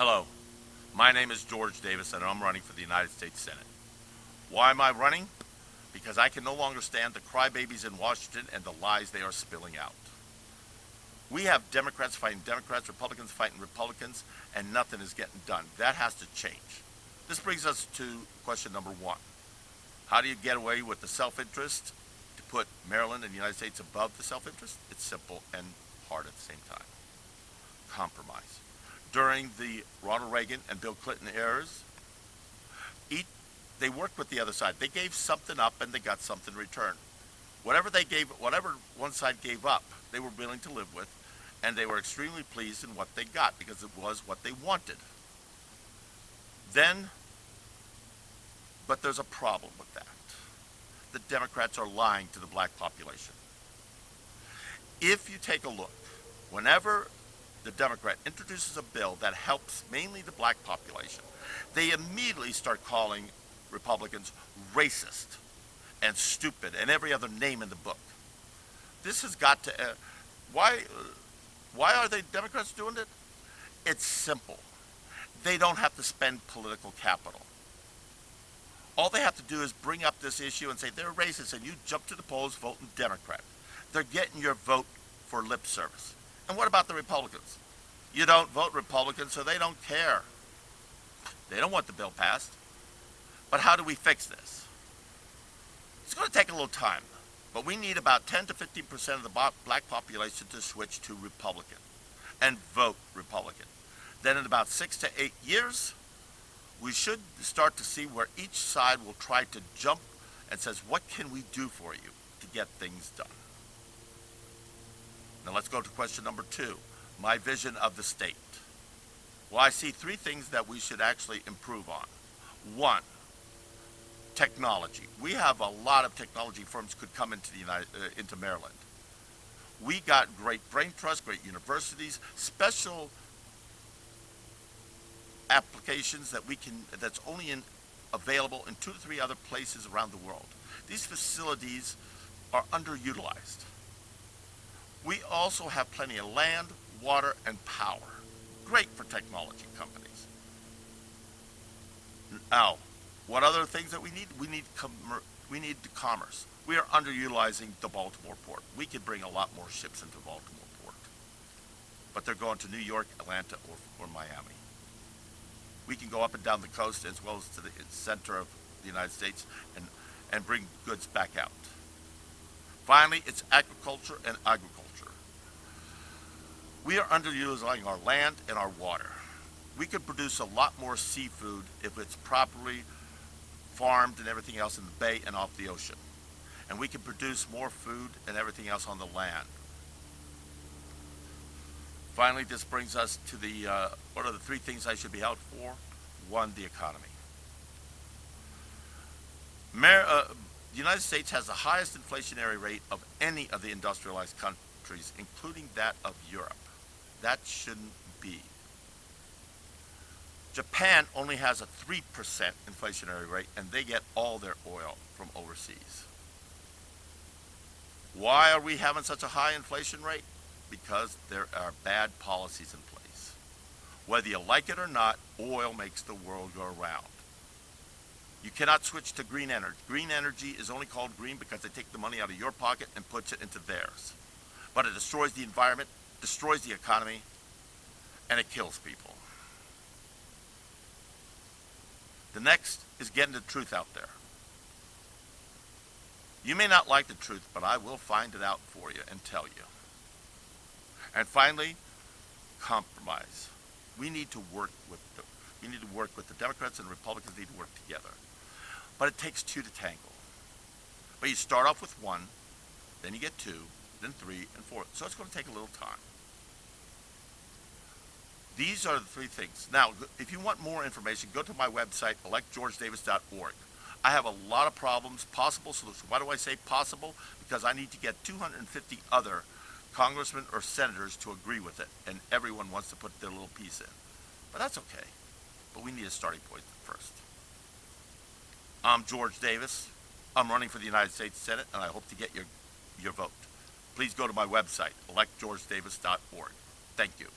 Hello, my name is George Davis and I'm running for the United States Senate. Why am I running? Because I can no longer stand the crybabies in Washington and the lies they are spilling out. We have Democrats fighting Democrats, Republicans fighting Republicans, and nothing is getting done. That has to change. This brings us to question number one. How do you get away with the self-interest to put Maryland and the United States above the self-interest? It's simple and hard at the same time. Compromise. During the Ronald Reagan and Bill Clinton eras, they worked with the other side. They gave something up and they got something in return. Whatever one side gave up, they were willing to live with, and they were extremely pleased in what they got because it was what they wanted. But there's a problem with that. The Democrats are lying to the black population. If you take a look, whenever the Democrat introduces a bill that helps mainly the black population, they immediately start calling Republicans racist and stupid and every other name in the book. This has got to why are the Democrats doing it? It's simple. They don't have to spend political capital. All they have to do is bring up this issue and say they're racist, and you jump to the polls voting Democrat. They're getting your vote for lip service. And what about the Republicans? You don't vote Republican, so they don't care. They don't want the bill passed. But how do we fix this? It's going to take a little time, but we need about 10 to 15% of the black population to switch to Republican and vote Republican. Then in about 6 to 8 years, we should start to see where each side will try to jump and says, what can we do for you to get things done? Now let's go to question number two, my vision of the state. Well, I see three things that we should actually improve on. One, technology. We have a lot of technology firms could come into into Maryland. We got great brain trust, great universities, special applications that's only available in 2 to 3 other places around the world. These facilities are underutilized. We also have plenty of land, water, and power. Great for technology companies. Now, what other things that we need? We need commerce. We are underutilizing the Baltimore port. We could bring a lot more ships into Baltimore port, but they're going to New York, Atlanta, or Miami. We can go up and down the coast as well as to the center of the United States and bring goods back out. Finally, it's agriculture and agriculture. We are underutilizing our land and our water. We could produce a lot more seafood if it's properly farmed and everything else in the bay and off the ocean. And we can produce more food and everything else on the land. Finally, this brings us to what are the three things I should be out for? One, the economy. The United States has the highest inflationary rate of any of the industrialized countries, including that of Europe. That shouldn't be. Japan only has a 3% inflationary rate, and they get all their oil from overseas. Why are we having such a high inflation rate? Because there are bad policies in place. Whether you like it or not, oil makes the world go round. You cannot switch to green energy. Green energy is only called green because they take the money out of your pocket and puts it into theirs. But it destroys the environment, destroys the economy, and it kills people. The next is getting the truth out there. You may not like the truth, but I will find it out for you and tell you. And finally, compromise. We need to work with the Democrats and Republicans need to work together. But it takes 2 to tango. But you start off with 1, then you get 2, then 3, and 4. So it's going to take a little time. These are the 3 things. Now, if you want more information, go to my website, electgeorgedavis.org. I have a lot of problems, possible solutions. Why do I say possible? Because I need to get 250 other congressmen or senators to agree with it, and everyone wants to put their little piece in. But that's okay. But we need a starting point first. I'm George Davis. I'm running for the United States Senate, and I hope to get your vote. Please go to my website, electgeorgedavis.org. Thank you.